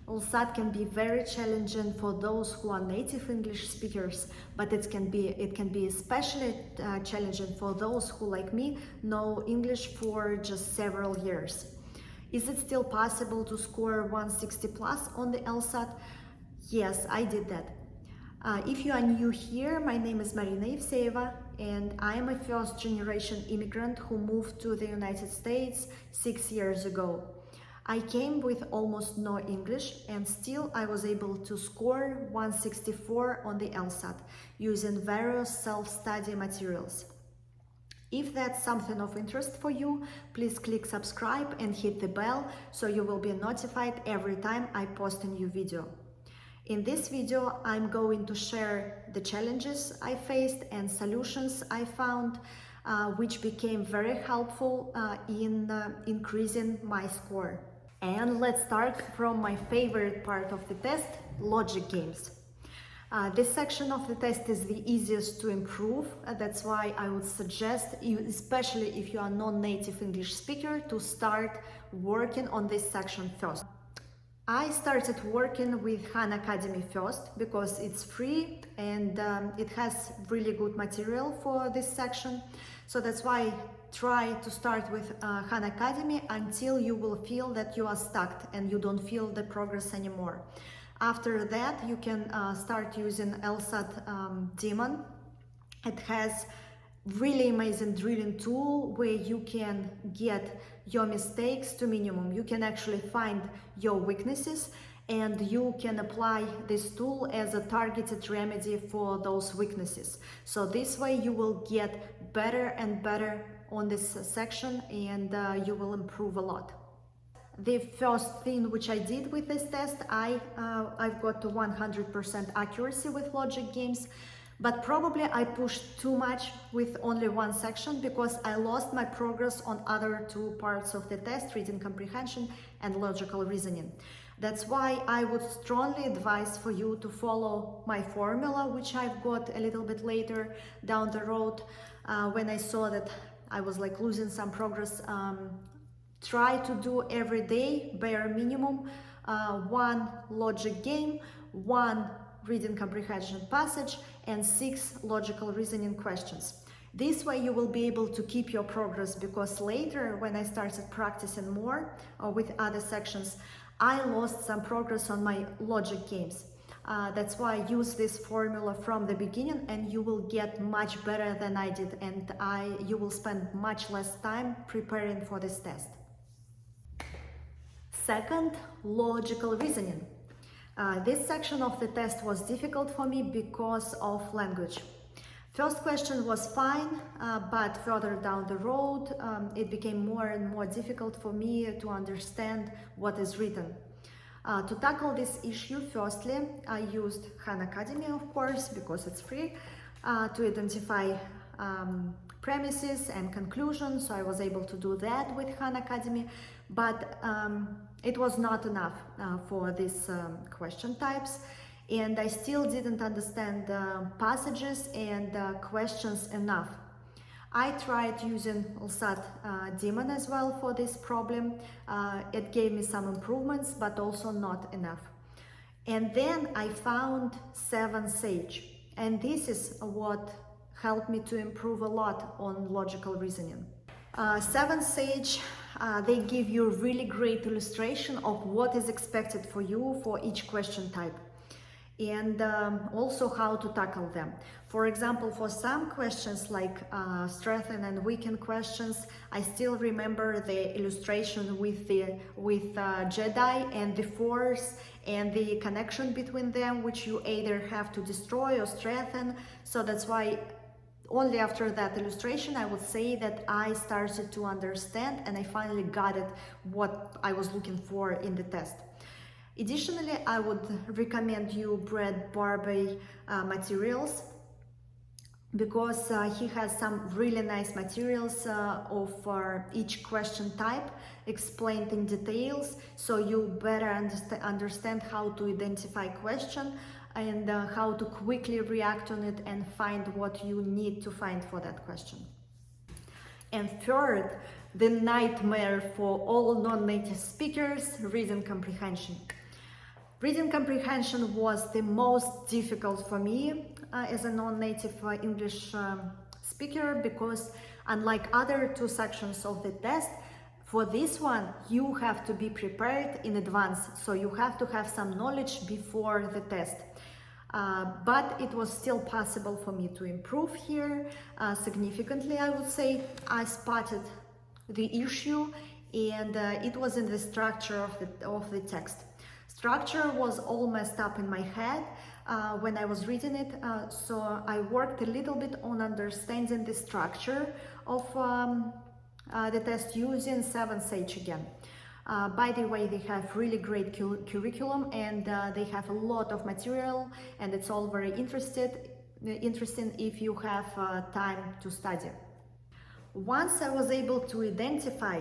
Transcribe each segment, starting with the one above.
LSAT can be very challenging for those who are native English speakers, but it can be especially challenging for those who, like me, know English for just several years. Is it still possible to score 160 plus on the LSAT? Yes, I did that. If you are new here, my name is Marina Evseeva, and I am a first-generation immigrant who moved to the United States 6 years ago. I came with almost no English, and still I was able to score 164 on the LSAT using various self-study materials. If that's something of interest for you, please click subscribe and hit the bell so you will be notified every time I post a new video. In this video, I'm going to share the challenges I faced and solutions I found, which became very helpful in increasing my score. And let's start from my favorite part of the test, logic games. This section of the test is the easiest to improve. That's why I would suggest you, especially if you are non-native English speaker, to start working on this section first. I started working with Khan Academy first because it's free and it has really good material for this section. So that's why try to start with Khan Academy until you will feel that you are stuck and you don't feel the progress anymore. After that, you can start using LSAT Demon. It has really amazing drilling tool where you can get your mistakes to minimum. You can actually find your weaknesses and you can apply this tool as a targeted remedy for those weaknesses. So this way you will get better and better on this section and you will improve a lot. The first thing which I did with this test, I've got to 100% accuracy with logic games, but probably I pushed too much with only one section because I lost my progress on other two parts of the test, reading comprehension and logical reasoning. That's why I would strongly advise for you to follow my formula, which I've got a little bit later down the road when I saw that I was like losing some progress. Try to do every day, bare minimum, one logic game, one reading comprehension passage, and 6 logical reasoning questions. This way you will be able to keep your progress, because later when I started practicing more with other sections, I lost some progress on my logic games. That's why I use this formula from the beginning and you will get much better than I did, and you will spend much less time preparing for this test. Second, logical reasoning. This section of the test was difficult for me because of language. First question was fine, but further down the road, it became more and more difficult for me to understand what is written. To tackle this issue, firstly, I used Khan Academy, of course, because it's free, to identify premises and conclusions. So I was able to do that with Khan Academy, but it was not enough for these question types, and I still didn't understand passages and questions enough. I tried using LSAT Demon as well for this problem. It gave me some improvements, but also not enough. And then I found 7 Sage, and this is what helped me to improve a lot on logical reasoning. 7 Sage, they give you a really great illustration of what is expected for you for each question type, and also how to tackle them. For example, for some questions like strengthen and weaken questions, I still remember the illustration with Jedi and the Force and the connection between them, which you either have to destroy or strengthen. So that's why only after that illustration I would say that I started to understand and I finally got it, what I was looking for in the test. Additionally, I would recommend you Brad Barbie materials, because he has some really nice materials of each question type explained in details, so you better understand how to identify question and how to quickly react on it and find what you need to find for that question. And third, the nightmare for all non-native speakers, reading comprehension. Reading comprehension was the most difficult for me as a non-native English speaker, because unlike other two sections of the test, for this one you have to be prepared in advance, so you have to have some knowledge before the test. But it was still possible for me to improve here significantly, I would say. I spotted the issue, and it was in the structure of the text. Structure was all messed up in my head when I was reading it, so I worked a little bit on understanding the structure of the test using 7Sage again. By the way, they have really great curriculum, and they have a lot of material, and it's all very interesting if you have time to study. Once I was able to identify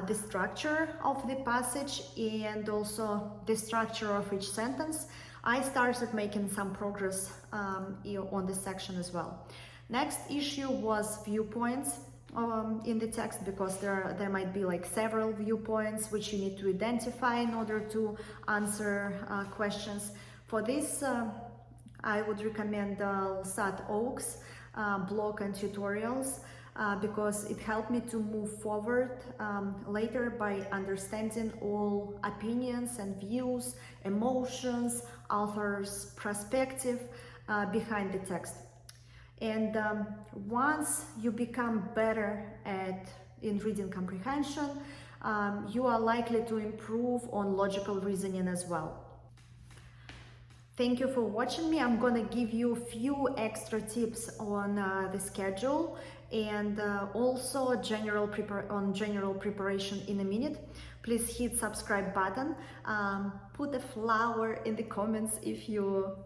the structure of the passage and also the structure of each sentence, I started making some progress on this section as well. Next issue was viewpoints in the text, because there might be like several viewpoints which you need to identify in order to answer questions. For this, I would recommend LSAT OAKS blog and tutorials, because it helped me to move forward later by understanding all opinions and views, emotions, author's perspective behind the text. And once you become better in reading comprehension, you are likely to improve on logical reasoning as well. Thank you for watching me. I'm gonna give you a few extra tips on the schedule and also general preparation in a minute. Please hit subscribe button. Put a flower in the comments if you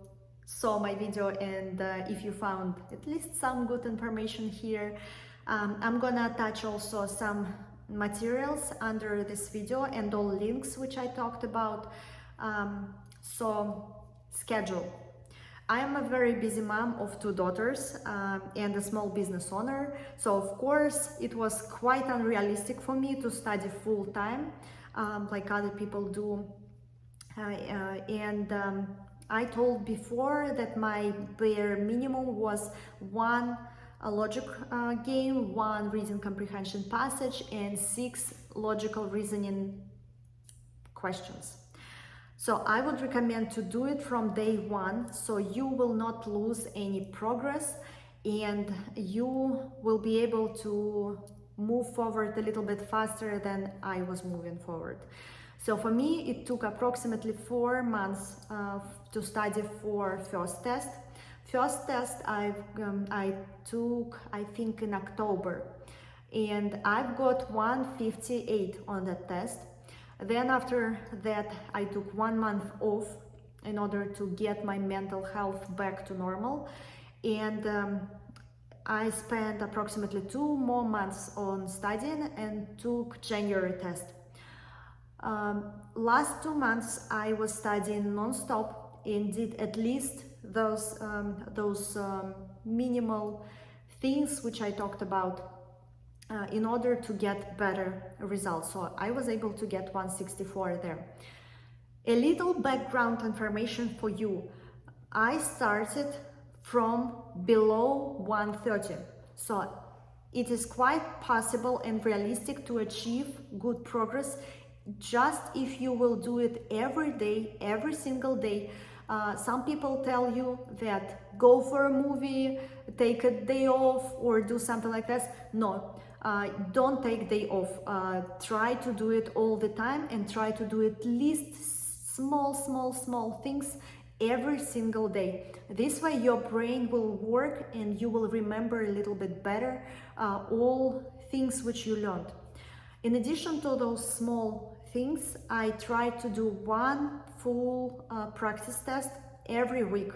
saw my video and if you found at least some good information here. I'm gonna attach also some materials under this video and all links which I talked about. So, schedule. I am a very busy mom of 2 daughters and a small business owner, so of course it was quite unrealistic for me to study full-time like other people do. I told before that my bare minimum was 1 logic game, 1 reading comprehension passage, and 6 logical reasoning questions. So I would recommend to do it from day 1, so you will not lose any progress and you will be able to move forward a little bit faster than I was moving forward. So for me, it took approximately 4 months to study for first test. First test I took, I think, in October, and I've got 158 on that test. Then after that, I took 1 month off in order to get my mental health back to normal, and I spent approximately 2 more months on studying and took January test. Last 2 months I was studying non-stop and did at least those minimal things which I talked about in order to get better results. So I was able to get 164 there. A little background information for you. I started from below 130. So it is quite possible and realistic to achieve good progress just if you will do it every day, every single day. Some people tell you that go for a movie, take a day off, or do something like this. No, don't take day off. Try to do it all the time and try to do at least small things every single day. This way your brain will work and you will remember a little bit better all things which you learned. In addition to those small things, I try to do 1 full practice test every week.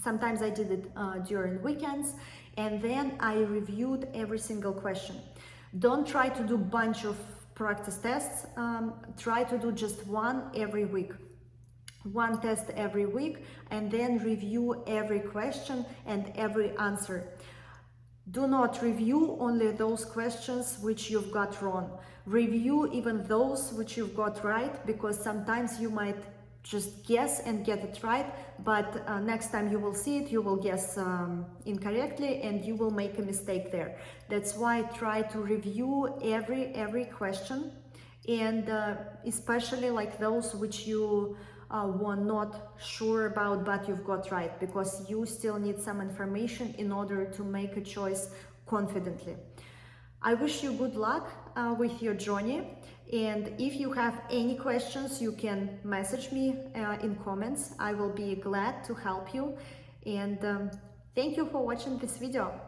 Sometimes I did it during weekends, and then I reviewed every single question. Don't try to do a bunch of practice tests. Try to do just 1 every week. 1 test every week, and then review every question and every answer. Do not review only those questions which you've got wrong. Review even those which you've got right, because sometimes you might just guess and get it right, but next time you will see it, you will guess incorrectly and you will make a mistake there. That's why try to review every question, and especially like those which you were not sure about but you've got right, because you still need some information in order to make a choice confidently. I wish you good luck with your journey, and if you have any questions, you can message me in comments. I will be glad to help you, and thank you for watching this video.